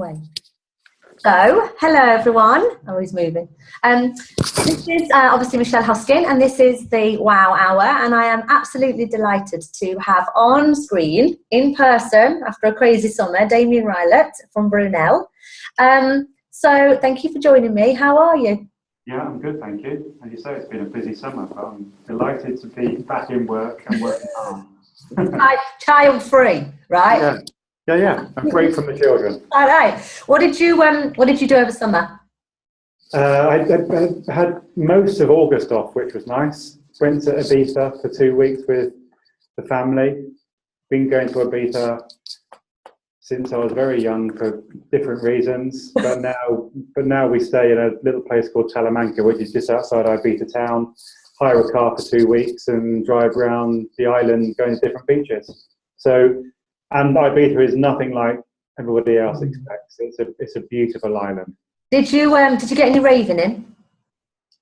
away. So, hello everyone. Oh, he's moving. This is obviously Michelle Hoskin, and this is the WOW Hour, and I am absolutely delighted to have on screen, in person, after a crazy summer, Damien Rylett from Brunel. So, thank you for joining me. How are you? Yeah, I'm good, thank you. As you say, it's been a busy summer, but I'm delighted to be back in work and working hard. Child-free, right? Yeah. I'm free from the children. All right. What did you do over summer? I had most of August off, which was nice. Went to Ibiza for 2 weeks with the family. Been going to Ibiza since I was very young for different reasons, but now we stay in a little place called Talamanca, which is just outside Ibiza town. Hire a car for 2 weeks and drive around the island, going to different beaches. And Ibiza is nothing like everybody else expects. It's a beautiful island. Did you get any raving in?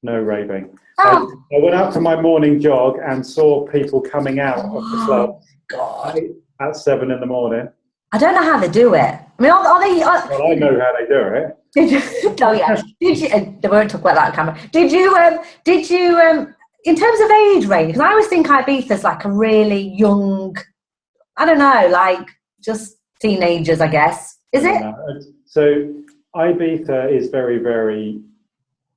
No raving. Oh. I went out for my morning jog and saw people coming out of the club at 7 in the morning. I don't know how they do it. I mean, are they? Well, I know how they do it. Did you? Oh yeah. Did you? They won't talk about that on camera. Did you? In terms of age range, because I always think Ibiza's like a really young. I don't know, like just teenagers, I guess. Is it? So Ibiza is very, very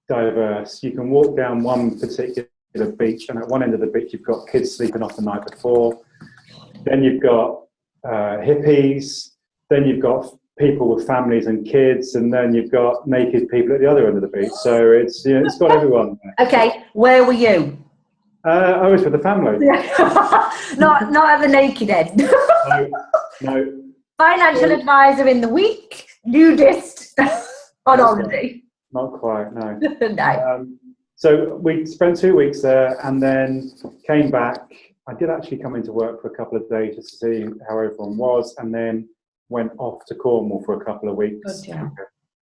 diverse. You can walk down one particular beach, and at one end of the beach, you've got kids sleeping off the night before. Then you've got hippies. Then you've got people with families and kids, and then you've got naked people at the other end of the beach. So it's got everyone there. Okay, where were you? I was with the family. not at the naked end. No. Financial advisor in the week, nudist on holiday. Not quite, no. No. So we spent 2 weeks there and then came back. I did actually come into work for a couple of days just to see how everyone was, and then went off to Cornwall for a couple of weeks.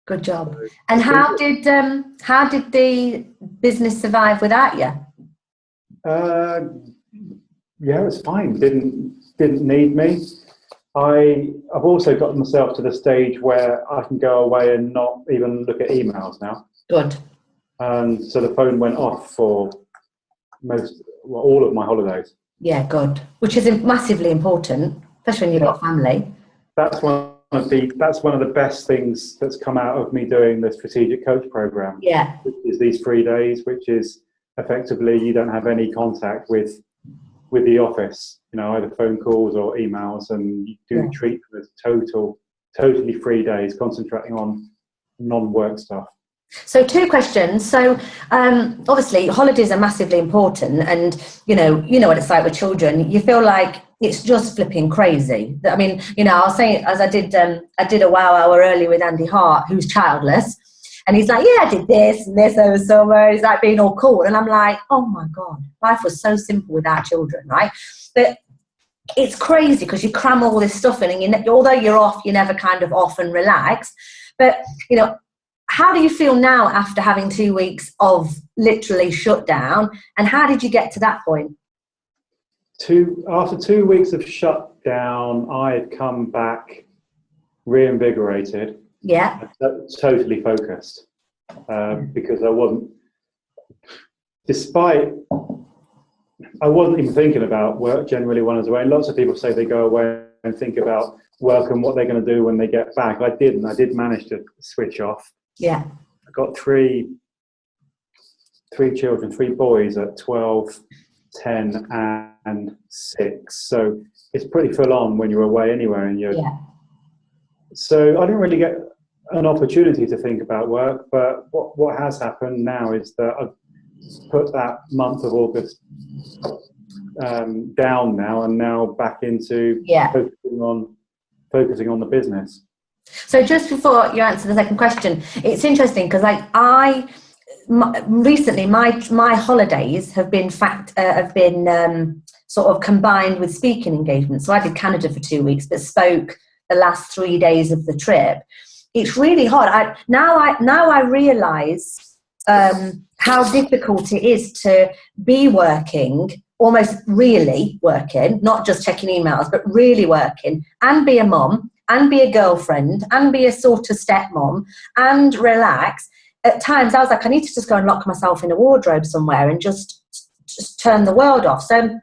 Good job. And how did the business survive without you? Yeah, it was fine. Didn't need me. I've also gotten myself to the stage where I can go away and not even look at emails now. Good. And so the phone went off for all of my holidays. Yeah, good. Which is massively important, especially when you've got family. That's one of the best things that's come out of me doing the strategic coach program. Yeah. Which is these 3 days, which is effectively you don't have any contact with the office, either phone calls or emails, and you do treat them as totally 3 days, concentrating on non-work stuff. So 2 questions. So obviously holidays are massively important, and you know what it's like with children. You feel like it's just flipping crazy. I mean, I was saying, as I did a WOW Hour earlier with Andy Hart, who's childless, and he's like, yeah, I did this and this over summer. He's like being all cool, and I'm like, oh my god, life was so simple without children, right? But it's crazy because you cram all this stuff in, and although you're off, you're never kind of off and relaxed. But how do you feel now after having 2 weeks of literally shut down, and how did you get to that point? After 2 weeks of shutdown, I had come back reinvigorated. Yeah. Totally focused, because I wasn't even thinking about work generally when I was away. Lots of people say they go away and think about work and what they're going to do when they get back. I didn't. I did manage to switch off. Yeah. I got three children, 3 boys at 12, 10 and 6. So it's pretty full on when you're away anywhere. So I didn't really get an opportunity to think about work, but what has happened now is that I've put that month of August down now, and now back into focusing on the business. So just before you answer the second question, it's interesting because recently my holidays have been sort of combined with speaking engagements. So I did Canada for 2 weeks, but spoke the last 3 days of the trip. It's really hard. Now I realise how difficult it is to be working, almost really working, not just checking emails, but really working, and be a mum, and be a girlfriend and be a sort of stepmom and relax. At times I was like, I need to just go and lock myself in a wardrobe somewhere and just turn the world off. So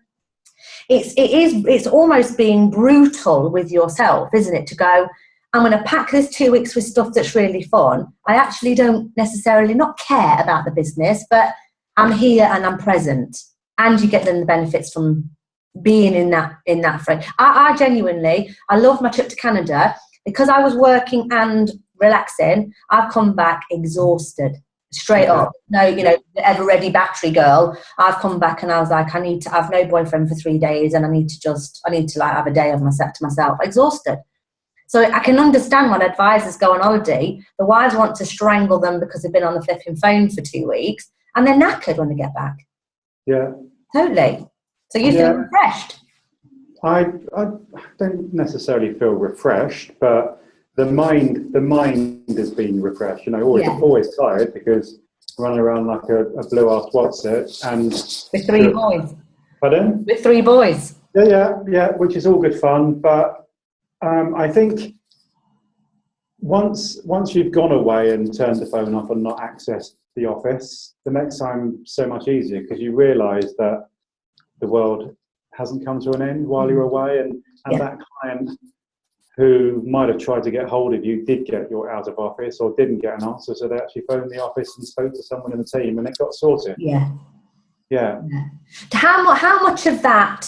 it's almost being brutal with yourself, isn't it? To go, I'm going to pack this 2 weeks with stuff that's really fun. I actually don't necessarily not care about the business, but I'm here and I'm present. And you get then the benefits from being in that frame. I genuinely, I love my trip to Canada because I was working and relaxing. I've come back exhausted, straight up. No, you know, the ever ready battery girl. I've come back and I was like, I need to have no boyfriend for 3 days, and I need to like have a day of myself to myself, exhausted. So I can understand when advisors go on holiday, the wives want to strangle them because they've been on the flipping phone for 2 weeks, and they're knackered when they get back. Yeah. Totally. So you feel refreshed? I don't necessarily feel refreshed, but the mind has been refreshed. You know, always tired because running around like a blue-ass what's-it, and with 3 boys. Pardon? With 3 boys. Yeah, which is all good fun, but I think once you've gone away and turned the phone off and not accessed the office, the next time so much easier because you realise that the world hasn't come to an end while you're away, and that client who might have tried to get hold of you did get your out of office or didn't get an answer, so they actually phoned the office and spoke to someone in the team and it got sorted. Yeah. How much of that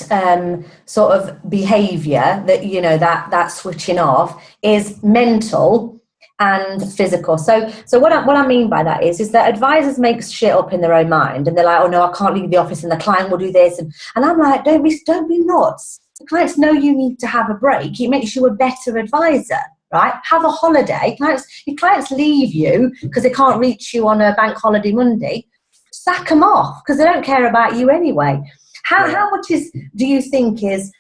sort of behaviour, that you know, that switching off, is mental and physical? So what I mean by that is that advisors make shit up in their own mind, and they're like, oh no, I can't leave the office, and the client will do this, and I'm like, don't be nuts. The clients know you need to have a break. It makes you a better advisor, right? Have a holiday. Your clients leave you because they can't reach you on a bank holiday Monday. Sack them off because they don't care about you anyway. How much do you think is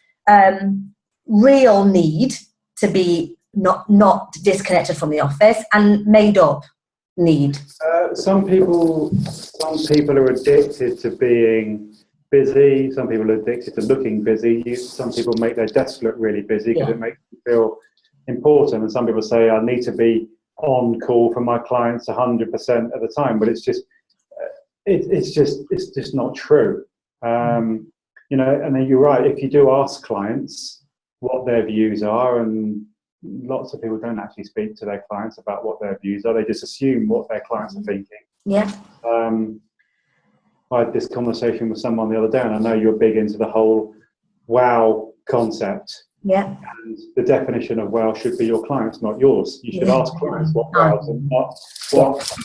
real need to be not disconnected from the office and made up need? Some people are addicted to being busy. Some people are addicted to looking busy. Some people make their desk look really busy because it makes them feel important. And some people say, I need to be on call for my clients 100% of the time. But it's just not true. You know, and then you're right. If you do ask clients what their views are, and lots of people don't actually speak to their clients about what their views are. They just assume what their clients are thinking. Yeah. I had this conversation with someone the other day, and I know you're big into the whole WOW concept. Yeah. And the definition of WOW should be your clients, not yours. You should ask clients what WOW is and not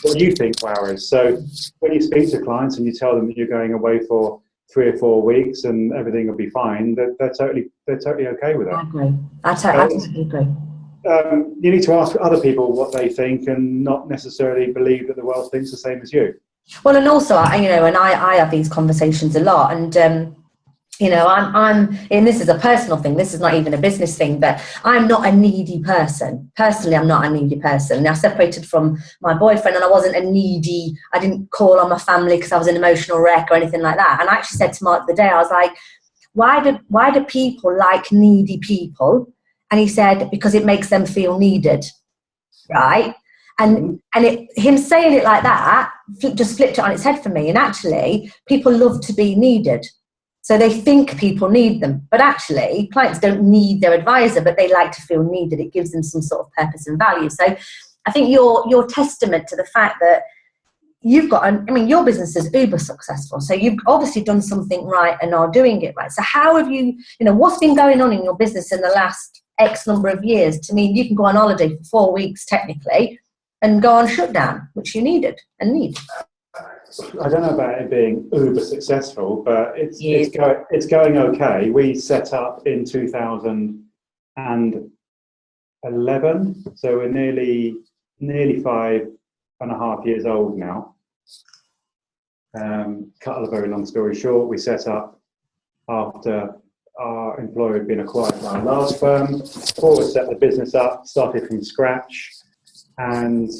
what you think WOW is. So when you speak to clients and you tell them that you're going away for 3 or 4 weeks and everything will be fine, they're totally okay with that. I agree. I totally agree. You need to ask other people what they think and not necessarily believe that the world thinks the same as you. Well, and also, you know, and I have these conversations a lot, and you know, I'm, and this is a personal thing, this is not even a business thing, but I'm not a needy person. Personally, I'm not a needy person. I separated from my boyfriend and I wasn't I didn't call on my family because I was an emotional wreck or anything like that. And I actually said to Mark the other day, I was like, why do people like needy people? And he said, because it makes them feel needed, right? And him saying it like that just flipped it on its head for me. And actually, people love to be needed. So they think people need them, but actually clients don't need their advisor, but they like to feel needed. It gives them some sort of purpose and value. So I think you're testament to the fact that you've got, your business is uber successful. So you've obviously done something right and are doing it right. So how have you what's been going on in your business in the last X number of years to mean you can go on holiday for 4 weeks technically and go on shutdown, which you needed and need? I don't know about it being uber successful, but it's going okay. We set up in 2011, so we're nearly 5.5 years old now. Cut a very long story short, we set up after our employer had been acquired by our last firm. Before we set the business up, started from scratch, and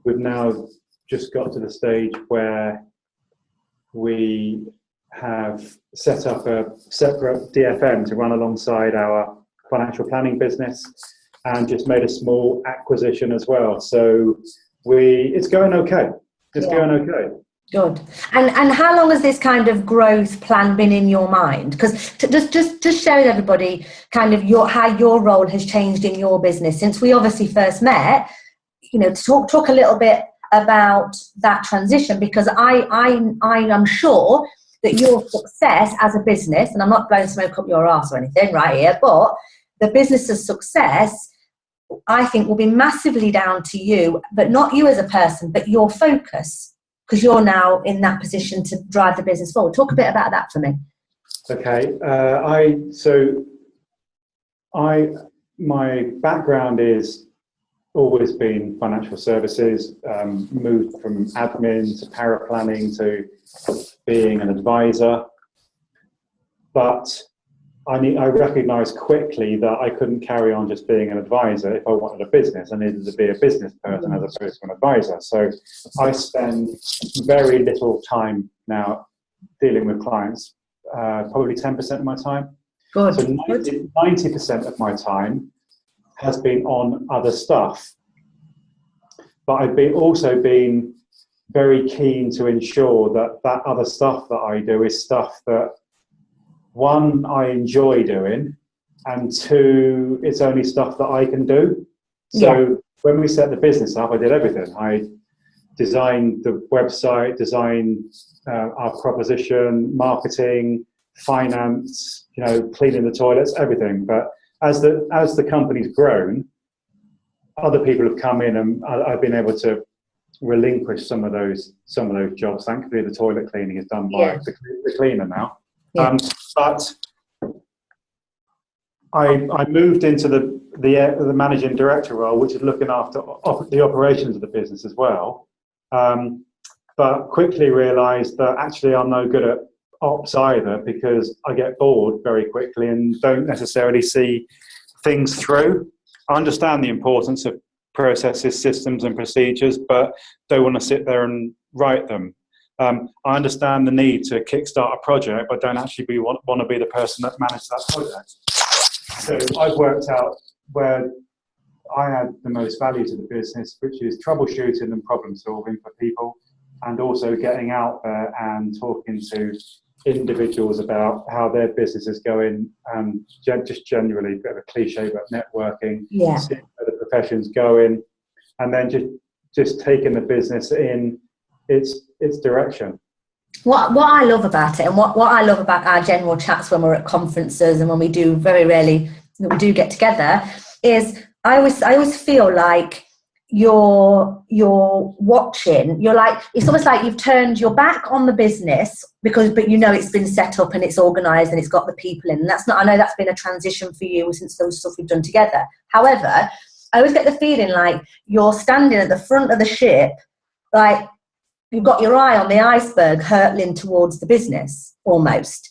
we've now just got to the stage where we have set up a separate DFM to run alongside our financial planning business. and just made a small acquisition as well. So it's going okay. It's going okay. Good. And how long has this kind of growth plan been in your mind? Because just share with everybody kind of how your role has changed in your business since we obviously first met. You know, talk a little bit about that transition, because I am sure that your success as a business, and I'm not blowing smoke up your arse or anything right here, but the business's success, I think, will be massively down to you, but not you as a person, but your focus, because you're now in that position to drive the business forward. Talk a bit about that for me. Okay. My background is always been financial services, moved from admin to paraplanning to being an advisor. But I recognised quickly that I couldn't carry on just being an advisor if I wanted a business. I needed to be a business person as opposed to an advisor. So I spend very little time now dealing with clients, probably 10% of my time. Good. So 90% of my time has been on other stuff. But I've also been very keen to ensure that other stuff that I do is stuff that, one, I enjoy doing, and two, it's only stuff that I can do. So when we set the business up, I did everything. I designed the website, designed our proposition, marketing, finance, cleaning the toilets, everything. But as the company's grown, other people have come in, and I've been able to relinquish some of those jobs. Thankfully, the toilet cleaning is done by the cleaner now. Yeah. But I moved into the managing director role, which is looking after the operations of the business as well. But quickly realised that actually I'm no good at ops either, because I get bored very quickly and don't necessarily see things through. I understand the importance of processes, systems and procedures, but don't want to sit there and write them. I understand the need to kickstart a project, but don't actually want to be the person that manages that project. So I've worked out where I add the most value to the business, which is troubleshooting and problem solving for people, and also getting out there and talking to individuals about how their business is going, and just generally a bit of a cliche, but networking, seeing where the profession's going, and then just taking the business in its direction. What I love about it, and what I love about our general chats when we're at conferences and when we do, very rarely we do get together, is I always feel like you're watching, you're like, it's almost like you've turned your back on the business but it's been set up and it's organised and it's got the people in, and I know that's been a transition for you since those stuff we've done together. However, I always get the feeling like you're standing at the front of the ship, like you've got your eye on the iceberg hurtling towards the business almost.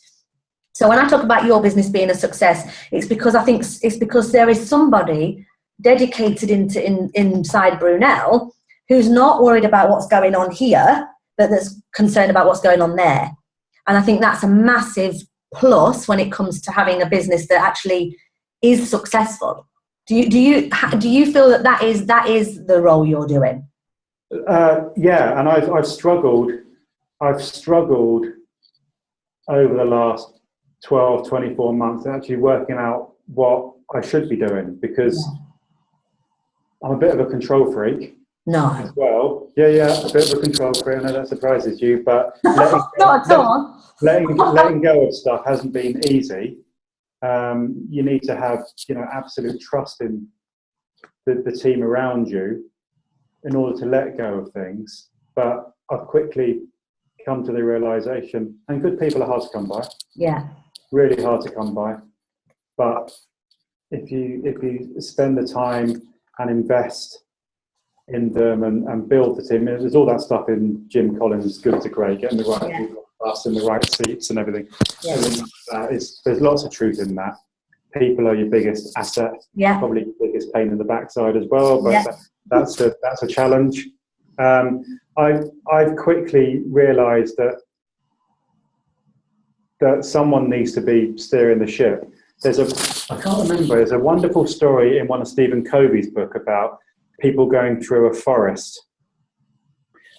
So when I talk about your business being a success, it's because there is somebody dedicated inside Brunel who's not worried about what's going on here, but that's concerned about what's going on there. And I think that's a massive plus when it comes to having a business that actually is successful. Do you feel that is the role you're doing? Yeah, and I've struggled over the last 12, 24 months actually working out what I should be doing, because I'm a bit of a control freak. No. As well. Yeah, a bit of a control freak. I know that surprises you, but letting go of stuff hasn't been easy. You need to have absolute trust in the team around you in order to let go of things. But I've quickly come to the realization, and good people are hard to come by. Yeah. Really hard to come by. But if you spend the time and invest in them and build the team, there's all that stuff in Jim Collins' Good to Great, getting the right people on us in the right seats and everything. There's lots of truth in that. People are your biggest asset, probably your biggest pain in the backside as well, but that's a challenge. I've quickly realised that someone needs to be steering the ship. There's I can't remember. There's a wonderful story in one of Stephen Covey's book about people going through a forest,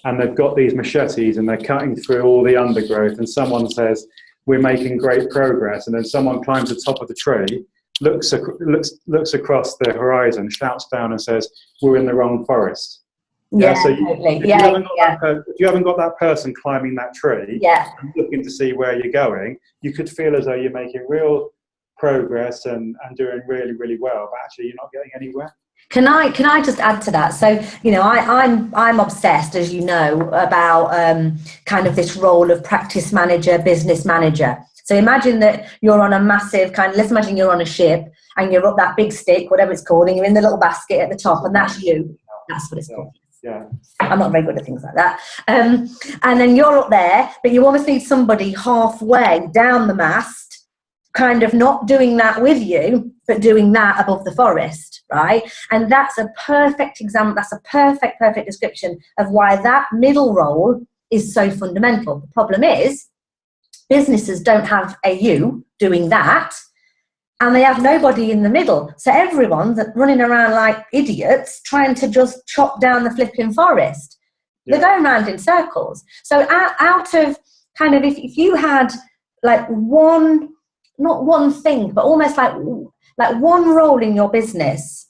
and they've got these machetes and they're cutting through all the undergrowth, and someone says, "We're making great progress," and then someone climbs the top of the tree, looks across the horizon, shouts down and says, "We're in the wrong forest." Yeah, So totally. if you haven't got that person climbing that tree and looking to see where you're going, you could feel as though you're making real progress and doing really, really well, but actually you're not getting anywhere. Can I just add to that? So, you know, I'm obsessed, as you know, about kind of this role of practice manager, business manager. So imagine that you're on a massive let's imagine you're on a ship and you're up that big stick, whatever it's called, and you're in the little basket at the top, and that's you. That's what it's called. Yeah. I'm not very good at things like that. And then you're up there, but you almost need somebody halfway down the mast, kind of not doing that with you, but doing that above the forest, right? And that's a perfect example. That's a perfect description of why that middle role is so fundamental. The problem is businesses don't have a you doing that, and they have nobody in the middle. So everyone's running around like idiots trying to just chop down the flipping forest. Yeah. They're going around in circles. So out of kind of, if you had like one, not one thing, but almost like one role in your business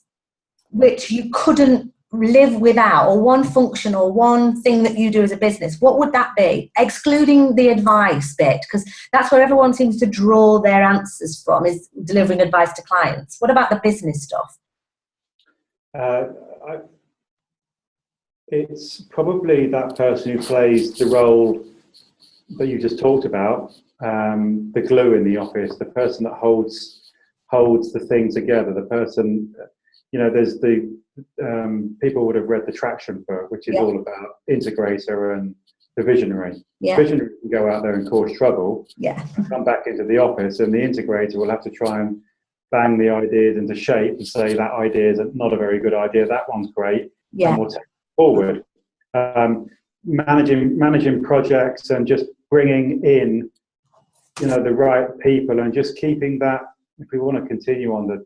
which you couldn't live without, or one function or one thing that you do as a business, what would that be? Excluding the advice bit, because that's where everyone seems to draw their answers from, is delivering advice to clients. What about the business stuff? It's probably that person who plays the role that you just talked about, the glue in the office, the person that holds the thing together, the person, you know, there's the people would have read the Traction book, which is all about integrator and the visionary. The visionary can go out there and cause trouble, and come back into the office, and the integrator will have to try and bang the ideas into shape and say that idea is not a very good idea, that one's great, and we'll take it forward. Managing projects and just bringing in, you know, the right people, and just keeping that, if we want to continue on the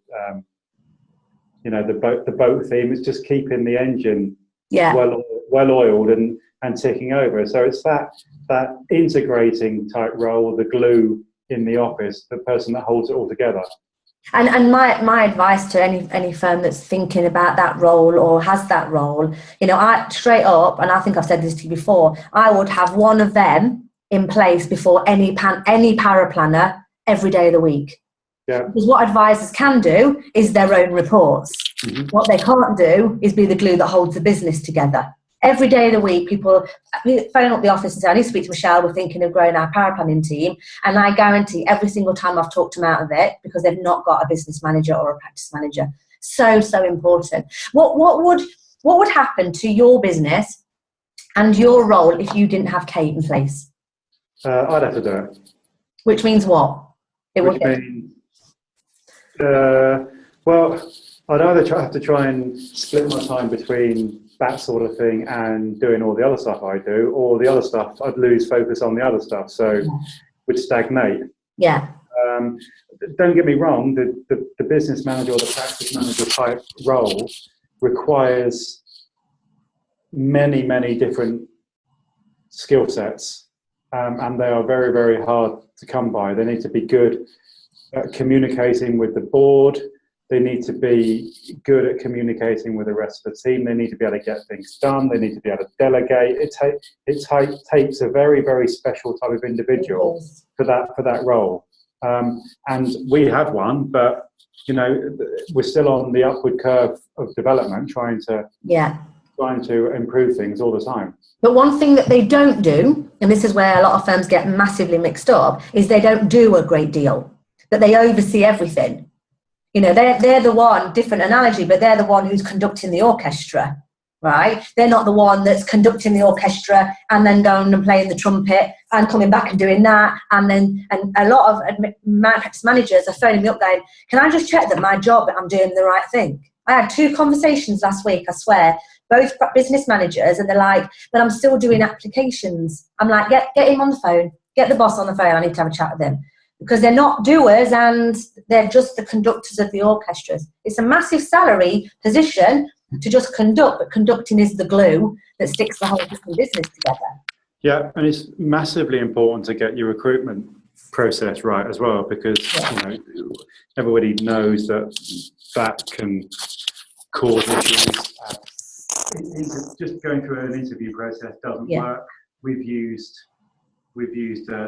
you know, the boat theme, is just keeping the engine well oiled and ticking over. So it's that integrating type role, the glue in the office, the person that holds it all together. And my advice to any firm that's thinking about that role or has that role, you know, I straight up, and I think I've said this to you before, I would have one of them in place before any paraplanner every day of the week. Yeah. Because what advisors can do is their own reports. Mm-hmm. What they can't do is be the glue that holds the business together. Every day of the week, people phone up the office and say, I need to speak to Michelle, we're thinking of growing our power planning team. And I guarantee every single time I've talked them out of it, because they've not got a business manager or a practice manager. So important. What would happen to your business and your role if you didn't have Kate in place? I'd have to do it. Which means what? Well, I'd either have to try and split my time between that sort of thing and doing all the other stuff I do, or the other stuff, I'd lose focus on the other stuff, so would stagnate. Yeah. Don't get me wrong, the business manager or the practice manager type role requires many different skill sets, and they are very, very hard to come by. They need to be good at communicating with the board. They need to be good at communicating with the rest of the team. They need to be able to get things done. They need to be able to delegate. It takes a very, very special type of individual for that role. And we have one, but you know, we're still on the upward curve of development, trying to improve things all the time. But one thing that they don't do, and this is where a lot of firms get massively mixed up, is they don't do a great deal. That they oversee everything. You know, they're the one, different analogy, but they're the one who's conducting the orchestra, right? They're not the one that's conducting the orchestra and then going and playing the trumpet and coming back and doing that. And a lot of practice managers are phoning me up going, can I just check that my job, I'm doing the right thing? I had 2 conversations last week, I swear, both business managers, and they're like, but I'm still doing applications. I'm like, get him on the phone, get the boss on the phone, I need to have a chat with him. because they're not doers and they're just the conductors of the orchestras. It's a massive salary position to just conduct, but conducting is the glue that sticks the whole business together. Yeah, and it's massively important to get your recruitment process right as well, because everybody knows that can cause issues. Just going through an interview process doesn't work. We've used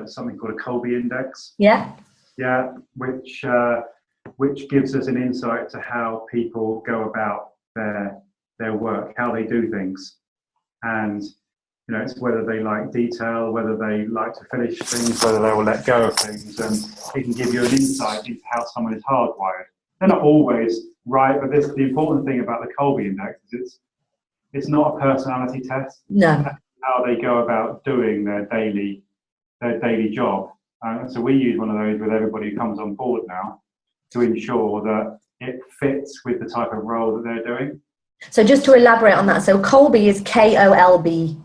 something called a Colby Index. Yeah, which gives us an insight to how people go about their work, how they do things, and it's whether they like detail, whether they like to finish things, whether they will let go of things, and it can give you an insight into how someone is hardwired. They're not always right, but the important thing about the Colby Index is it's not a personality test. No. That's how they go about doing their daily job. So we use one of those with everybody who comes on board now to ensure that it fits with the type of role that they're doing. So just to elaborate on that, so Colby is Kolbe,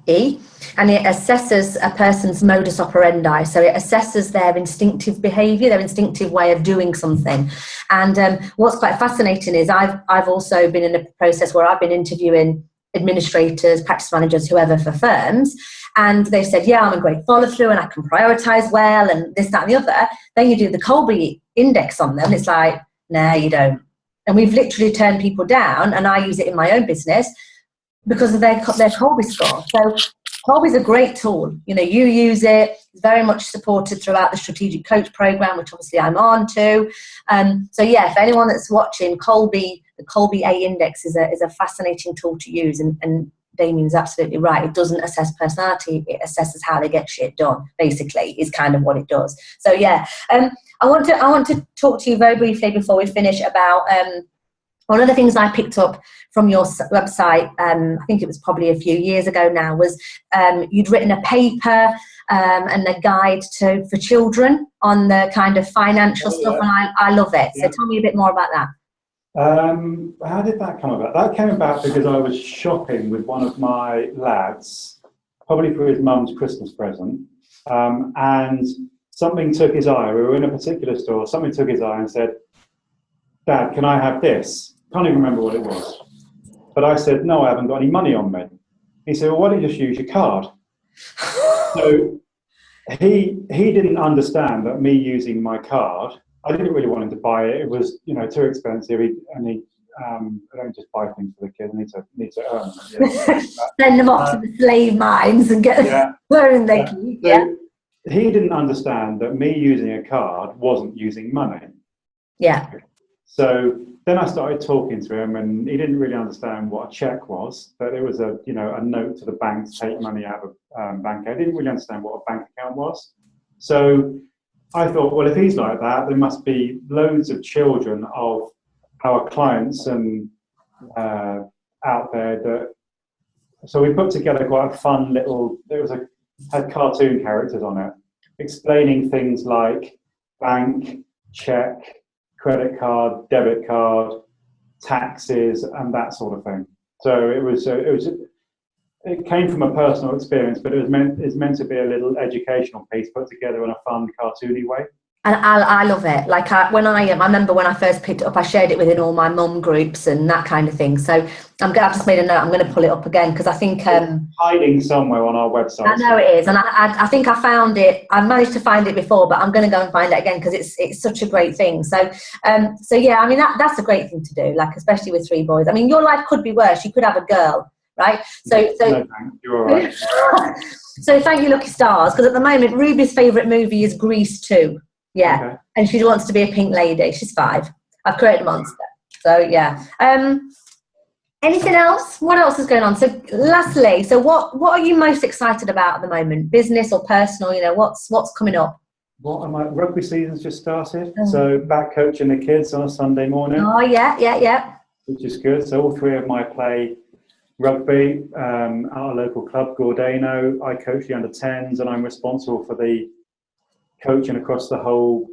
and it assesses a person's modus operandi. So it assesses their instinctive behaviour, their instinctive way of doing something. And what's quite fascinating is I've also been in a process where I've been interviewing administrators, practice managers, whoever for firms, and they've said, yeah, I'm a great follow through and I can prioritise well and this, that and the other. Then you do the Colby Index on them and it's like, no, you don't. And we've literally turned people down, and I use it in my own business because of their Colby score. So Colby's a great tool. You use it. It's very much supported throughout the strategic coach program, which obviously I'm on to. So yeah, for anyone that's watching, Colby, the Colby A Index is a fascinating tool to use, and Damien's absolutely right. It doesn't assess personality; it assesses how they get shit done. Basically, is kind of what it does. So yeah, I want to talk to you very briefly before we finish about one of the things I picked up from your website. I think it was probably a few years ago now. Was you'd written a paper and a guide for children on the kind of financial stuff, and I love it. So tell me a bit more about that. How did that come about? That came about because I was shopping with one of my lads, probably for his mum's Christmas present, and something took his eye. We were in a particular store, something took his eye and said, Dad, can I have this? Can't even remember what it was. But I said, no, I haven't got any money on me. He said, well, why don't you just use your card? So he didn't understand that me using my card, I didn't really want him to buy it. It was, too expensive. I don't just buy things for the kids. I need to earn them. Send them off to the slave mines and get them learning they keep. So he didn't understand that me using a card wasn't using money. Yeah. So then I started talking to him, and he didn't really understand what a cheque was. But it was a note to the bank to take money out of bank. I didn't really understand what a bank account was. So I thought, well, if he's like that, there must be loads of children of our clients and out there that. So we put together quite a fun little. Had cartoon characters on it, explaining things like bank, cheque, credit card, debit card, taxes, and that sort of thing. So it came from a personal experience, but it's meant to be a little educational piece put together in a fun, cartoony way. And I love it. Like I remember when I first picked it up, I shared it within all my mum groups and that kind of thing. So I've just made a note. I'm going to pull it up again because I think hiding somewhere on our website. I know it is, and I think I found it. I managed to find it before, but I'm going to go and find it again because it's such a great thing. So yeah, I mean that's a great thing to do. Like especially with 3 boys. I mean your life could be worse. You could have a girl, right? So no, thanks. You're all right. So thank you, lucky stars, because at the moment Ruby's favourite movie is Grease 2. Yeah, okay. And she wants to be a pink lady. She's 5. I've created a monster. So yeah. Anything else? What else is going on? So lastly, so what are you most excited about at the moment? Business or personal? What's coming up? Rugby season's just started. So back coaching the kids on a Sunday morning. Oh yeah. Which is good. So all 3 of my play rugby at our local club, Gordano. I coach the under-10s, and I'm responsible for the coaching across the whole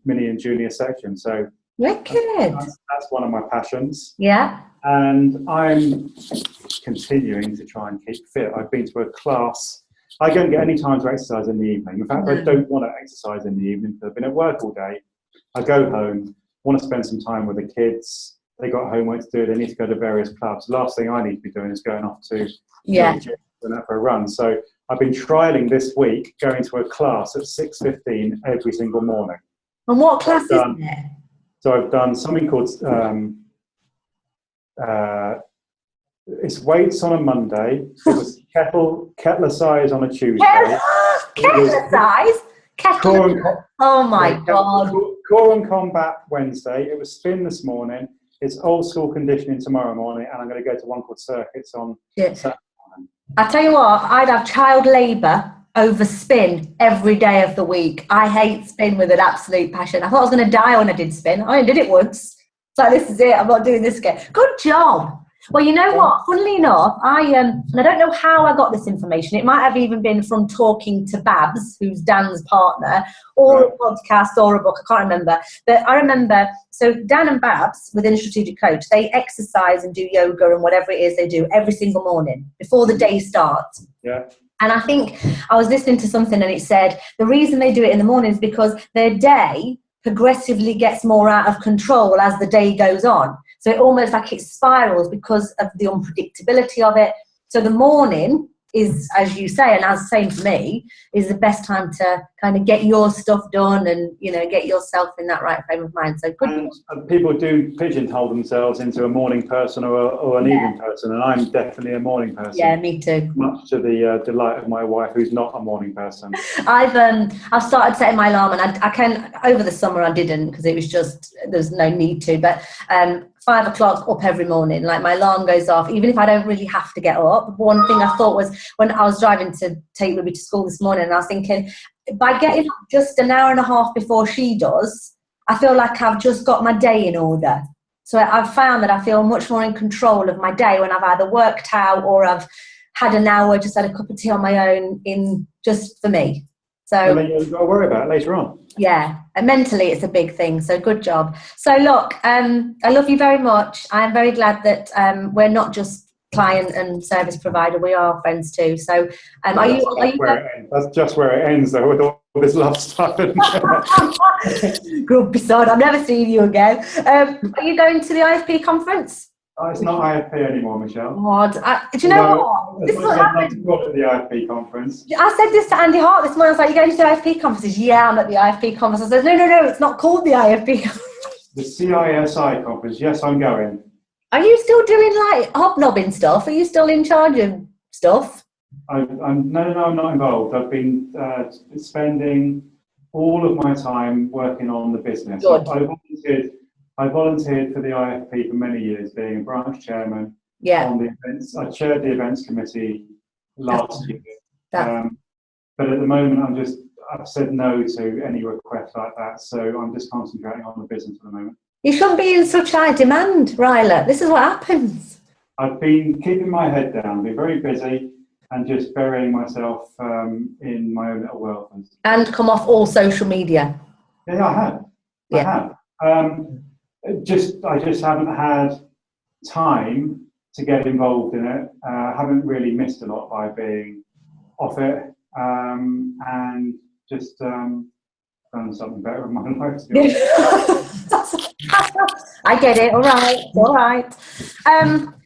mini and junior section. So that's one of my passions. Yeah. And I'm continuing to try and keep fit. I've been to a class I don't get any time to exercise in the evening. In fact, I don't want to exercise in the evening because I've been at work all day. I go home, want to spend some time with the kids. They got homework to do. They need to go to various clubs. The last thing I need to be doing is going off to the gym for a run. So I've been trialing this week, going to a class at 6:15 every single morning. And what class is it? So I've done something called it's weights on a Monday. It was kettlercise on a Tuesday. Kettlercise? Oh my God. Core and combat Wednesday. It was spin this morning. It's old school conditioning tomorrow morning, and I'm going to go to one called circuits on Saturday morning. I tell you what, I'd have child labour over spin every day of the week. I hate spin with an absolute passion. I thought I was going to die when I did spin. I only did it once. It's like, this is it. I'm not doing this again. Good job. Well, you know what? Funnily enough, and I don't know how I got this information. It might have even been from talking to Babs, who's Dan's partner, or a podcast or a book. I can't remember. But I remember, so Dan and Babs, within Strategic Coach, they exercise and do yoga and whatever it is they do every single morning before the day starts. Yeah. And I think I was listening to something and it said the reason they do it in the morning is because their day progressively gets more out of control as the day goes on. So it almost like it spirals because of the unpredictability of it. So the morning is, as you say, and as same for me, is the best time to kind of get your stuff done and, you know, get yourself in that right frame of mind. So good. And people do pigeonhole themselves into a morning person or an evening person, and I'm definitely a morning person. Yeah, me too. Much to the delight of my wife, who's not a morning person. I've started setting my alarm, and I can, over the summer I didn't because it was just, there's no need to, but 5 o'clock up every morning, like my alarm goes off, even if I don't really have to get up. One thing I thought was when I was driving to take Ruby to school this morning, and I was thinking, by getting up just an hour and a half before she does, I feel like I've just got my day in order. So I've found that I feel much more in control of my day when I've either worked out or I've had an hour, just had a cup of tea on my own, in just for me. So and then you've got to worry about it later on. Yeah, and mentally it's a big thing. So good job. So look, I love you very much. I'm very glad that we're not just client and service provider. We are friends too. So are you? That's just where it ends, though, with all this love stuff. Grumpy sod. I'm never seeing you again. Are you going to the IFP conference? It's not IFP anymore, Michelle. God, do you know what? This is what happened. To call it the IFP conference. I said this to Andy Hart this morning. I was like, "You going to the IFP conference?" He says, "Yeah, I'm at the IFP conference." I said, "No, it's not called the IFP conference." The CISI conference. Yes, I'm going. Are you still doing like hobnobbing stuff? Are you still in charge of stuff? No, I'm not involved. I've been spending all of my time working on the business. Good. I volunteered for the IFP for many years, being a branch chairman on the events. I chaired the events committee last year. But at the moment, I've said no to any request like that. So I'm just concentrating on the business at the moment. You shouldn't be in such high demand, Rylett. This is what happens. I've been keeping my head down, been very busy, and just burying myself in my own little world. And come off all social media. Yeah, I have. I have. I just haven't had time to get involved in it. I haven't really missed a lot by being off it, and just done something better in my life. I get it. All right.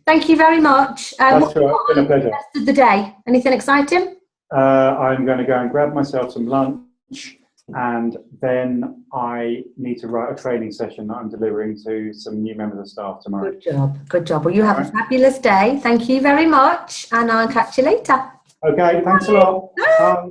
Thank you very much. That's right. It's been a pleasure. Rest of the day. Anything exciting? I'm going to go and grab myself some lunch, and then I need to write a training session that I'm delivering to some new members of staff tomorrow. Good job. Well, you have a fabulous day. Thank you very much, and I'll catch you later. Okay, thanks a lot. Bye.